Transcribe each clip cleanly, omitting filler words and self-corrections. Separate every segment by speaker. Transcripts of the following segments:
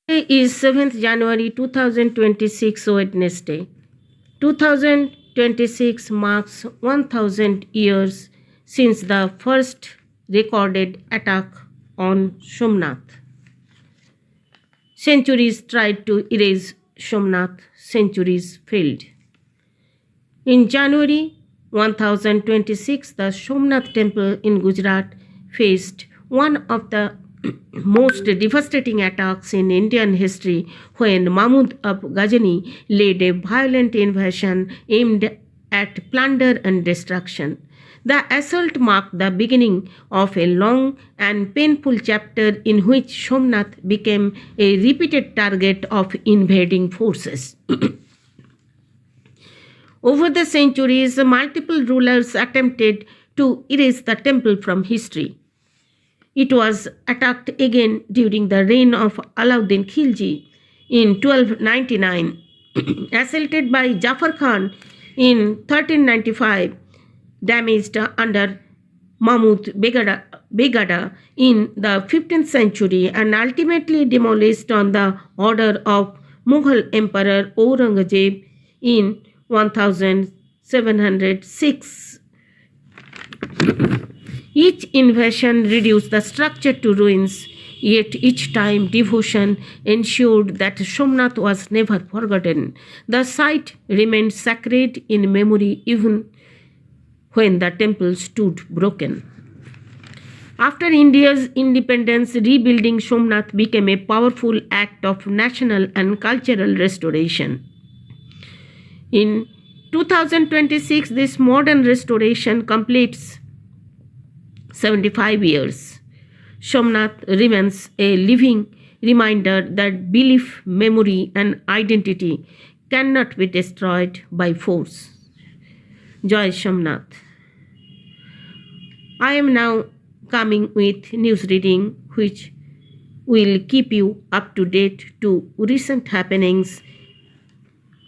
Speaker 1: Today is 7th January 2026 Wednesday. 2026 marks 1000 years since the first recorded attack on Somnath. Centuries tried to erase Somnath, centuries failed. In January 1026, the Somnath temple in Gujarat faced one of the most devastating attacks in Indian history when Mahmud of Ghazni led a violent invasion aimed at plunder and destruction. The assault marked the beginning of a long and painful chapter in which Somnath became a repeated target of invading forces. Over the centuries, multiple rulers attempted to erase the temple from history. It was attacked again during the reign of Alauddin Khilji in 1299, assaulted by Jafar Khan in 1395, damaged under Mahmud Begada in the 15th century, and ultimately demolished on the order of Mughal Emperor Aurangzeb in 1706. Each invasion reduced the structure to ruins, yet each time devotion ensured that Somnath was never forgotten. The site remained sacred in memory even when the temple stood broken. After India's independence, rebuilding Somnath became a powerful act of national and cultural restoration. In 2026, this modern restoration completes 75 years. Somnath remains a living reminder that belief, memory, and identity cannot be destroyed by force. Joy Somnath. I am now coming with news reading which will keep you up to date to recent happenings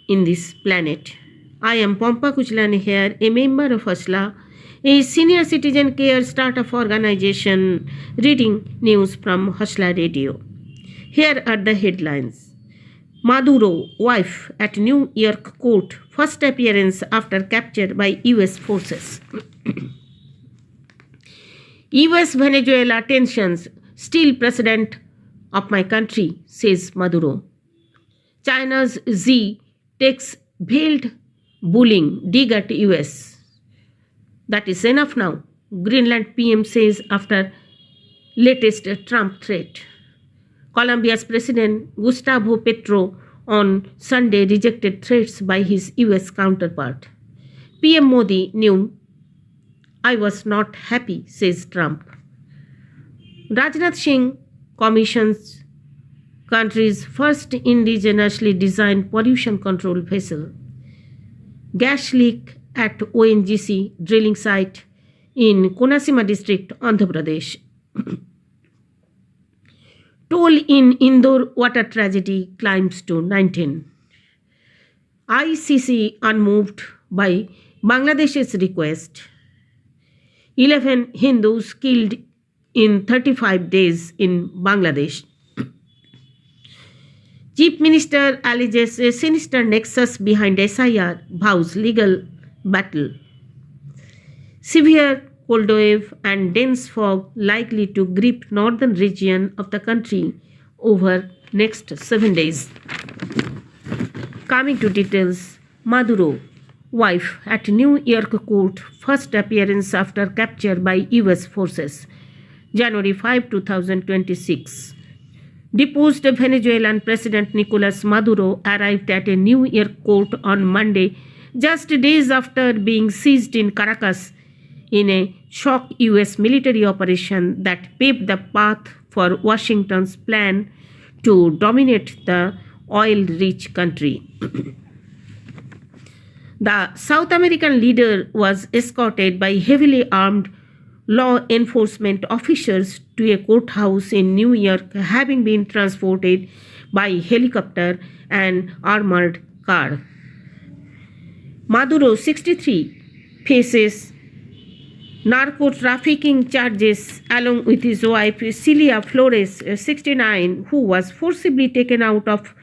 Speaker 1: in this planet. I am Pampa Kuchlan here, a member of Hosla, a senior citizen care startup organization, reading news from Hosla Radio. Here are the headlines. Maduro, wife at New York court, first appearance after capture by US forces. US-Venezuela tensions, still president of my country, says Maduro. China's Xi takes veiled bullying dig at US. That is enough now, Greenland PM says after latest Trump threat. Colombia's President Gustavo Petro on Sunday rejected threats by his US counterpart. PM Modi knew I was not happy, says Trump. Rajnath Singh commissions country's first indigenously designed pollution control vessel. Gas leak at ONGC drilling site in Konasima district, Andhra Pradesh. Toll in Indore water tragedy climbs to 19. ICC unmoved by Bangladesh's request. 11 Hindus killed in 35 days in Bangladesh. Chief Minister alleges a sinister nexus behind SIR, vows legal battle. Severe cold wave and dense fog likely to grip northern region of the country over next 7 days. Coming to details, Maduro, wife at New York court, first appearance after capture by US forces. January 5, 2026. Deposed Venezuelan President Nicolas Maduro arrived at a New York court on Monday, just days after being seized in Caracas in a shock US military operation that paved the path for Washington's plan to dominate the oil-rich country. The South American leader was escorted by heavily armed law enforcement officers to a courthouse in New York, having been transported by helicopter and armored car. Maduro, 63, faces narco-trafficking charges along with his wife Celia Flores, 69, who was forcibly taken out of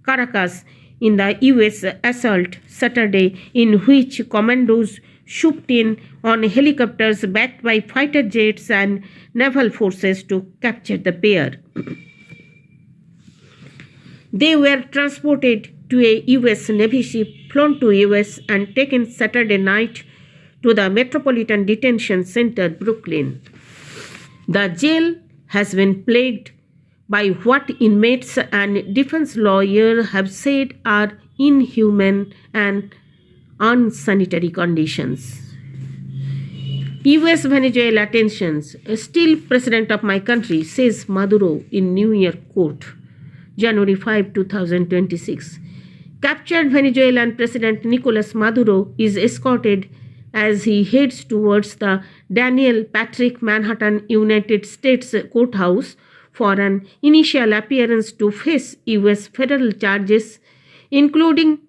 Speaker 1: Caracas in the US assault Saturday, in which commandos swooped in on helicopters backed by fighter jets and naval forces to capture the pair. They were transported to a US Navy ship, flown to US and taken Saturday night to the Metropolitan Detention Center, Brooklyn. The jail has been plagued by what inmates and defense lawyers have said are inhuman and unsanitary conditions. US Venezuela tensions. Still president of my country, says Maduro in New York court, January 5, 2026. Captured Venezuelan President Nicolas Maduro is escorted as he heads towards the Daniel Patrick Manhattan United States courthouse for an initial appearance to face US federal charges, including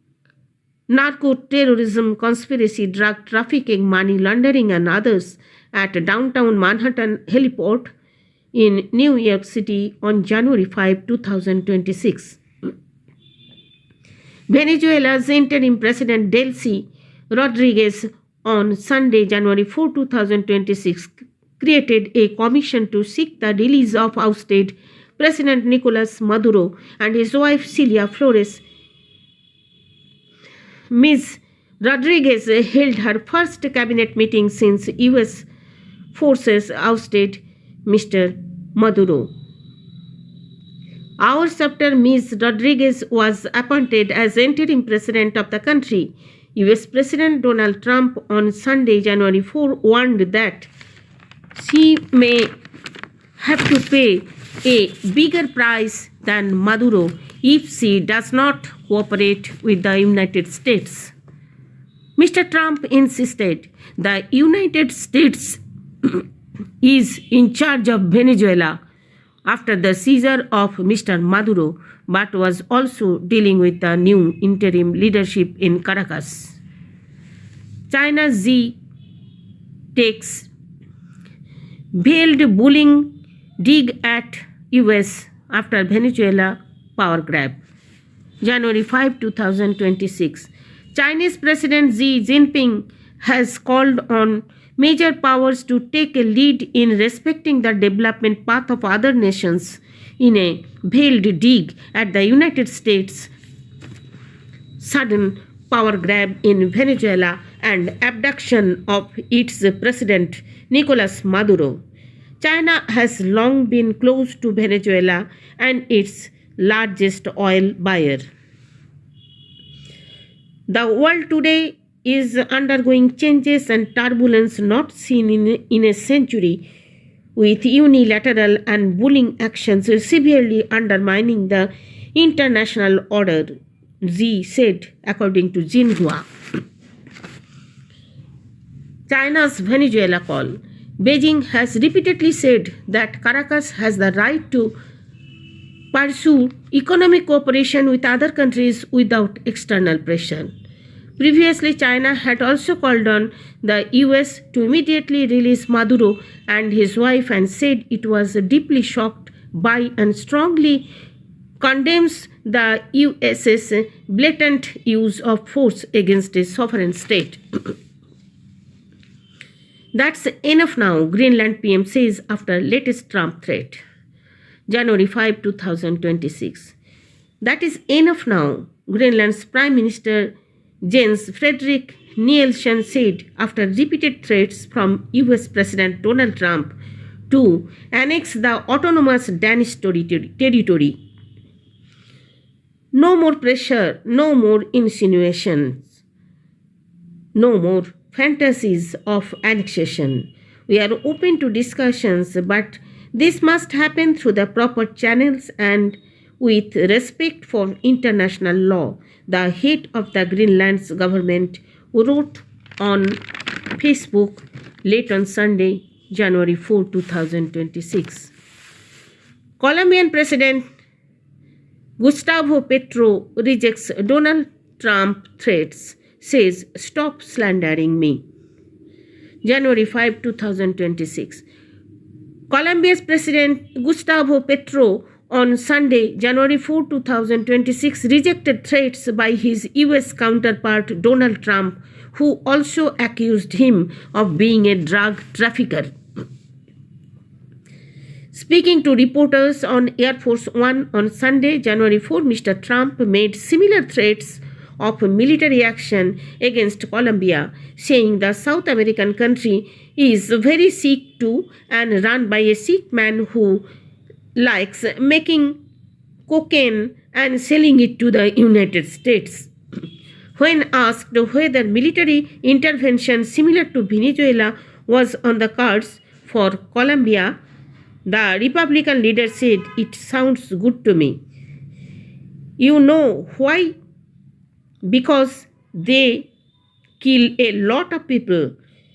Speaker 1: narco-terrorism, conspiracy, drug trafficking, money laundering, and others at downtown Manhattan heliport in New York City on January 5, 2026. Venezuela's interim president Delcy Rodriguez on Sunday, January 4, 2026, created a commission to seek the release of ousted President Nicolas Maduro and his wife Celia Flores. Ms. Rodriguez held her first cabinet meeting since US forces ousted Mr. Maduro. Hours after Ms. Rodriguez was appointed as interim president of the country, US President Donald Trump on Sunday, January 4, warned that she may have to pay a bigger price than Maduro if she does not cooperate with the United States. Mr. Trump insisted the United States is in charge of Venezuela after the seizure of Mr. Maduro, but was also dealing with the new interim leadership in Caracas. China's Xi takes veiled bullying dig at US after Venezuela power grab. January 5, 2026. Chinese President Xi Jinping has called on major powers to take a lead in respecting the development path of other nations in a veiled dig at the United States' sudden power grab in Venezuela and abduction of its president Nicolas Maduro. China has long been close to Venezuela and its largest oil buyer. The world today is undergoing changes and turbulence not seen in a century, with unilateral and bullying actions severely undermining the international order, Xi said, according to Xinhua. China's Venezuela call. Beijing has repeatedly said that Caracas has the right to pursue economic cooperation with other countries without external pressure. Previously, China had also called on the US to immediately release Maduro and his wife and said it was deeply shocked by and strongly condemns the US's blatant use of force against a sovereign state. That's enough now, Greenland PM says after latest Trump threat. January 5, 2026. That is enough now, Greenland's Prime Minister Jens Fredrik Nielsen said after repeated threats from US President Donald Trump to annex the autonomous Danish territory. No more pressure, no more insinuations, no more fantasies of annexation. We are open to discussions, but this must happen through the proper channels and with respect for international law, the head of the Greenland's government wrote on Facebook late on Sunday, January 4, 2026. Colombian President Gustavo Petro rejects Donald Trump threats, says, "Stop slandering me." January 5, 2026. Colombia's President Gustavo Petro on Sunday, January 4, 2026, rejected threats by his US counterpart Donald Trump, who also accused him of being a drug trafficker. Speaking to reporters on Air Force One on Sunday, January 4, Mr. Trump made similar threats of military action against Colombia, saying the South American country is very sick too and run by a sick man who likes making cocaine and selling it to the United States. When asked whether military intervention similar to Venezuela was on the cards for Colombia, the Republican leader said, "It sounds good to me. You know why? Because they kill a lot of people,"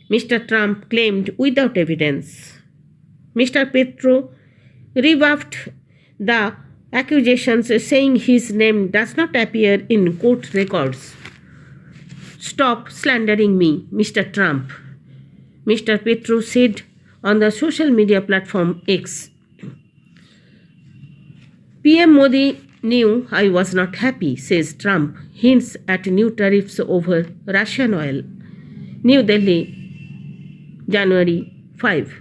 Speaker 1: Mr. Trump claimed without evidence. Mr. Petro rebuffed the accusations, saying his name does not appear in court records. "Stop slandering me, Mr. Trump," Mr. Petro said on the social media platform X. PM Modi knew I was not happy, says Trump, hints at new tariffs over Russian oil. New Delhi, January 5.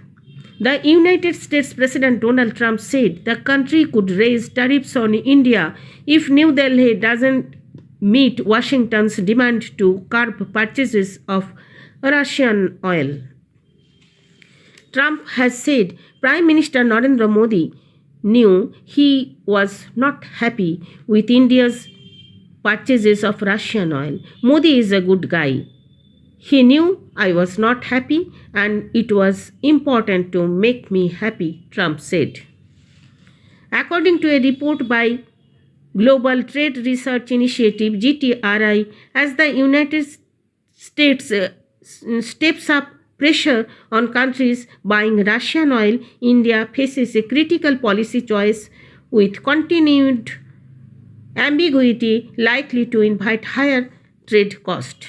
Speaker 1: The United States President Donald Trump said the country could raise tariffs on India if New Delhi doesn't meet Washington's demand to curb purchases of Russian oil. Trump has said Prime Minister Narendra Modi knew he was not happy with India's purchases of Russian oil. Modi is a good guy. He knew I was not happy and it was important to make me happy, Trump said. According to a report by Global Trade Research Initiative GTRI, as the United States steps up pressure on countries buying Russian oil, India faces a critical policy choice with continued ambiguity likely to invite higher trade costs.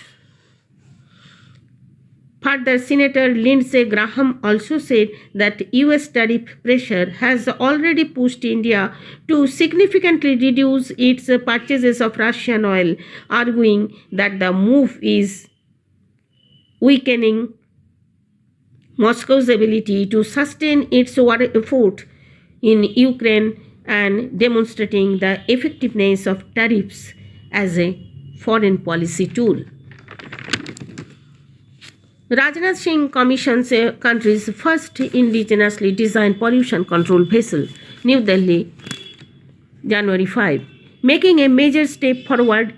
Speaker 1: Further, Senator Lindsey Graham also said that US tariff pressure has already pushed India to significantly reduce its purchases of Russian oil, arguing that the move is weakening Moscow's ability to sustain its war effort in Ukraine and demonstrating the effectiveness of tariffs as a foreign policy tool. Rajnath Singh commissions a country's first indigenously designed pollution control vessel, New Delhi, January 5, making a major step forward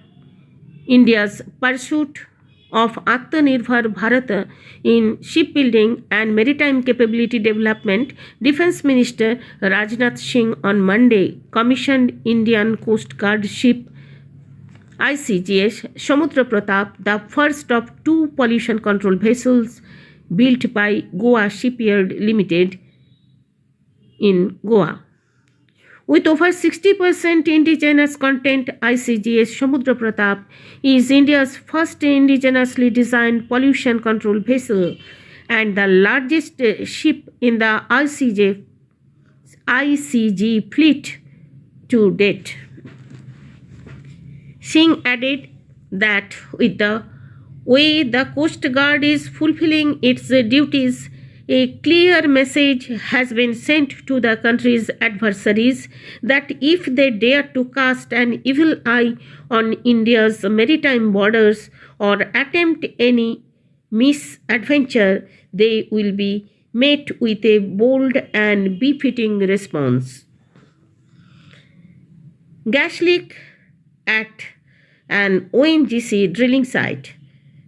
Speaker 1: India's pursuit of Atmanirbhar Bharat in shipbuilding and maritime capability development. Defense Minister Rajnath Singh on Monday commissioned Indian Coast Guard ship ICGS Samudra Pratap, the first of two pollution control vessels built by Goa Shipyard Limited in Goa. With over 60% indigenous content, ICGS Samudra Pratap is India's first indigenously designed pollution control vessel and the largest ship in the ICG fleet to date. Singh added that with the way the Coast Guard is fulfilling its duties, a clear message has been sent to the country's adversaries that if they dare to cast an evil eye on India's maritime borders or attempt any misadventure, they will be met with a bold and befitting response. Gas leak at an ONGC drilling site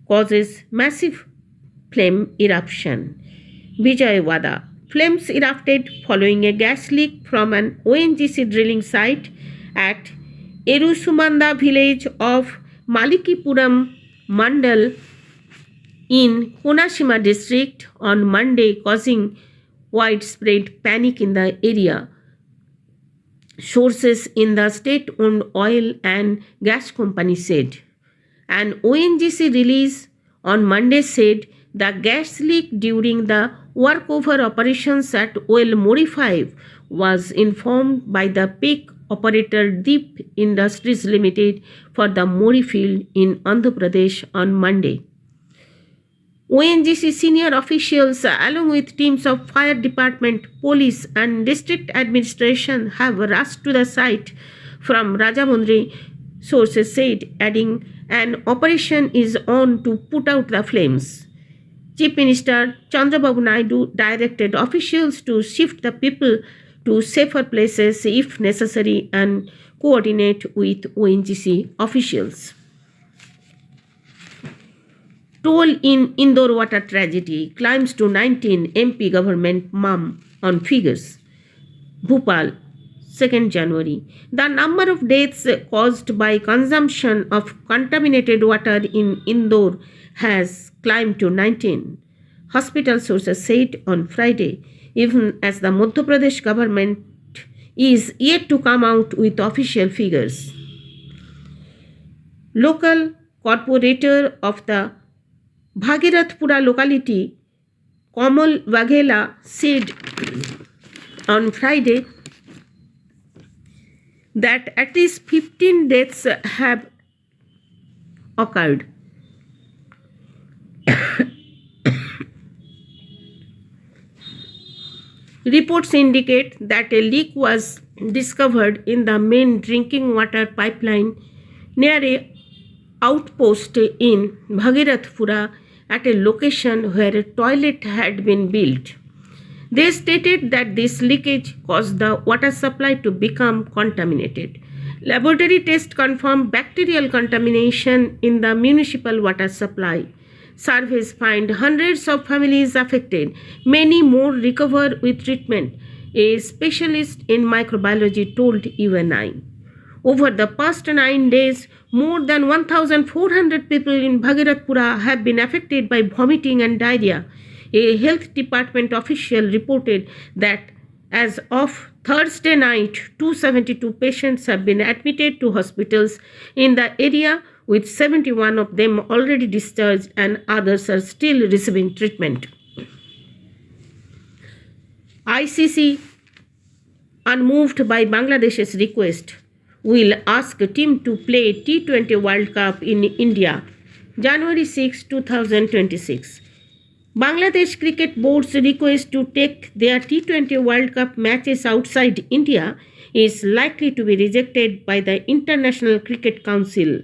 Speaker 1: causes massive flame eruption. Vijayawada. Flames erupted following a gas leak from an ONGC drilling site at Erusumanda village of Malikipuram Mandal in Konashima district on Monday, causing widespread panic in the area. Sources in the state-owned oil and gas company said. An ONGC release on Monday said The gas leak during the workover operations at well Mori 5 was informed by the peak operator Deep Industries Limited for the Mori field in Andhra Pradesh on Monday. ONGC senior officials, along with teams of fire department, police, and district administration, have rushed to the site from Rajamundry, sources said, adding, an operation is on to put out the flames. Chief Minister Chandrababu Naidu directed officials to shift the people to safer places if necessary and coordinate with ONGC officials. Toll in Indore water tragedy climbs to 19, MP government mum on figures. Bhopal, 2nd January. The number of deaths caused by consumption of contaminated water in Indore has climbed to 19, hospital sources said on Friday, even as the Madhya Pradesh government is yet to come out with official figures. Local corporator of the Bhagirathpura locality, Kamal Waghela, said on Friday that at least 15 deaths have occurred. Reports indicate that a leak was discovered in the main drinking water pipeline near a outpost in Bhagirathpura at a location where a toilet had been built. They stated that this leakage caused the water supply to become contaminated. Laboratory tests confirmed bacterial contamination in the municipal water supply. Surveys find hundreds of families affected, many more recover with treatment, a specialist in microbiology told UNI. Over the past 9 days, more than 1,400 people in Bhagirathpura have been affected by vomiting and diarrhea. A health department official reported that as of Thursday night, 272 patients have been admitted to hospitals in the area, with 71 of them already discharged and others are still receiving treatment. ICC, unmoved by Bangladesh's request, will ask a team to play T20 World Cup in India, January 6, 2026. Bangladesh Cricket Board's request to take their T20 World Cup matches outside India is likely to be rejected by the International Cricket Council.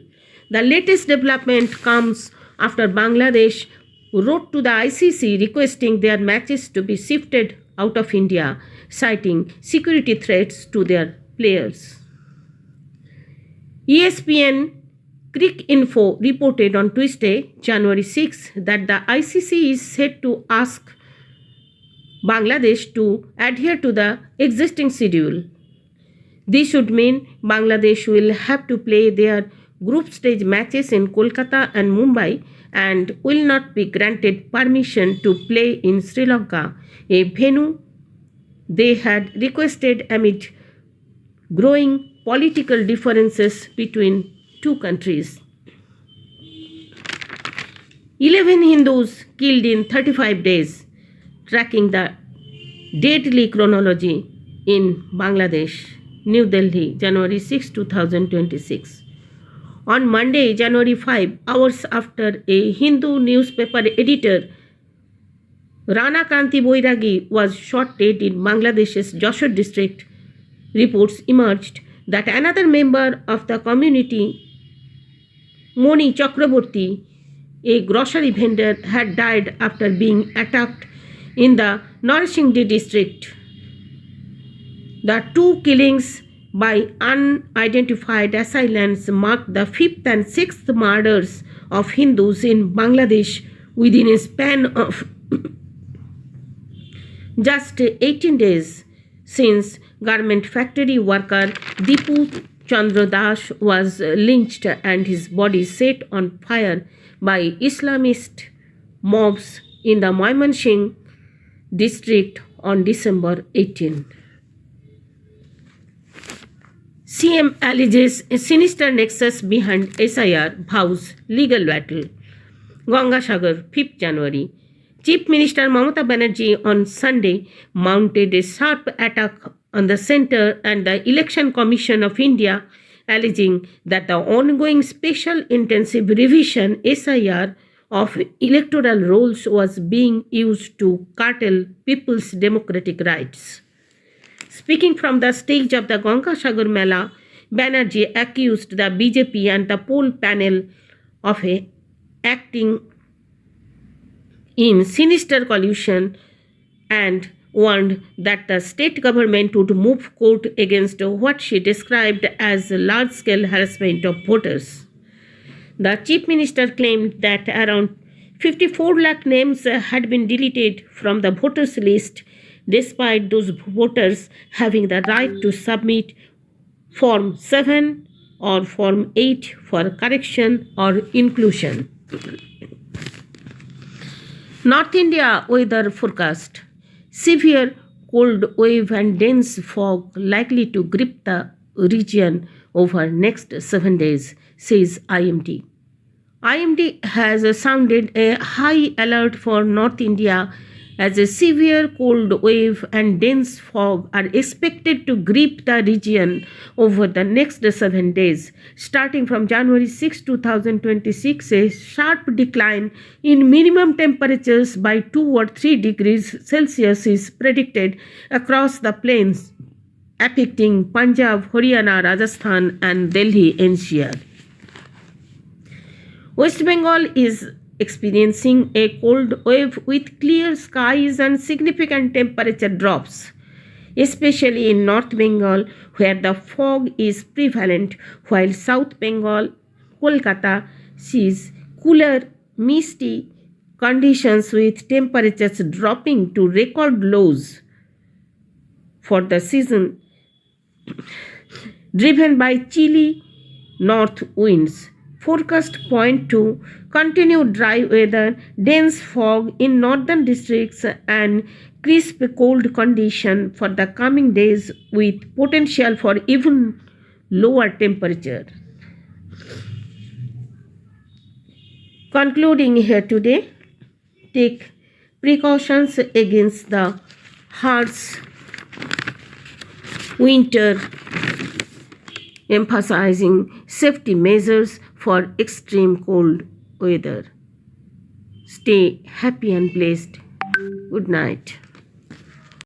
Speaker 1: The latest development comes after Bangladesh wrote to the ICC requesting their matches to be shifted out of India, citing security threats to their players. ESPN Cricinfo reported on Tuesday, January 6, that the ICC is set to ask Bangladesh to adhere to the existing schedule. This would mean Bangladesh will have to play their group stage matches in Kolkata and Mumbai and will not be granted permission to play in Sri Lanka, a venue they had requested amid growing political differences between two countries. 11 Hindus killed in 35 days, tracking the deadly chronology in Bangladesh. New Delhi, January 6, 2026. On Monday, January 5, hours after a Hindu newspaper editor, Rana Kanti Boiragi, was shot dead in Bangladesh's Jashore district, reports emerged that another member of the community, Moni Chakraborty, a grocery vendor, had died after being attacked in the Narasingdi district. The two killings by unidentified assailants marked the 5th and 6th murders of Hindus in Bangladesh within a span of just 18 days since garment factory worker Dipu Chandra Das was lynched and his body set on fire by Islamist mobs in the Mymensingh district on December 18. CM alleges a sinister nexus behind SIR, vows legal battle. Gangasagar, 5th January. Chief Minister Mamata Banerjee on Sunday mounted a sharp attack on the Centre and the Election Commission of India, alleging that the ongoing Special Intensive Revision (SIR) of electoral rolls was being used to curtail people's democratic rights. Speaking from the stage of the Gangasagar Mela, Banerjee accused the BJP and the poll panel of acting in sinister collusion and warned that the state government would move court against what she described as large-scale harassment of voters. The Chief Minister claimed that around 54 lakh names had been deleted from the voters list, despite those voters having the right to submit Form 7 or Form 8 for correction or inclusion. North India weather forecast. Severe cold wave and dense fog likely to grip the region over next 7 days, says IMD. IMD has sounded a high alert for North India as a severe cold wave and dense fog are expected to grip the region over the next 7 days. Starting from January 6, 2026, a sharp decline in minimum temperatures by 2 or 3 degrees Celsius is predicted across the plains, affecting Punjab, Haryana, Rajasthan, and Delhi NCR. West Bengal is experiencing a cold wave with clear skies and significant temperature drops, especially in North Bengal where the fog is prevalent, while South Bengal, Kolkata sees cooler, misty conditions with temperatures dropping to record lows for the season, driven by chilly north winds. Forecast point to continued dry weather, dense fog in northern districts, and crisp cold condition for the coming days with potential for even lower temperature. Concluding here today, take precautions against the harsh winter, emphasizing safety measures for extreme cold weather. Stay happy and blessed. Good night.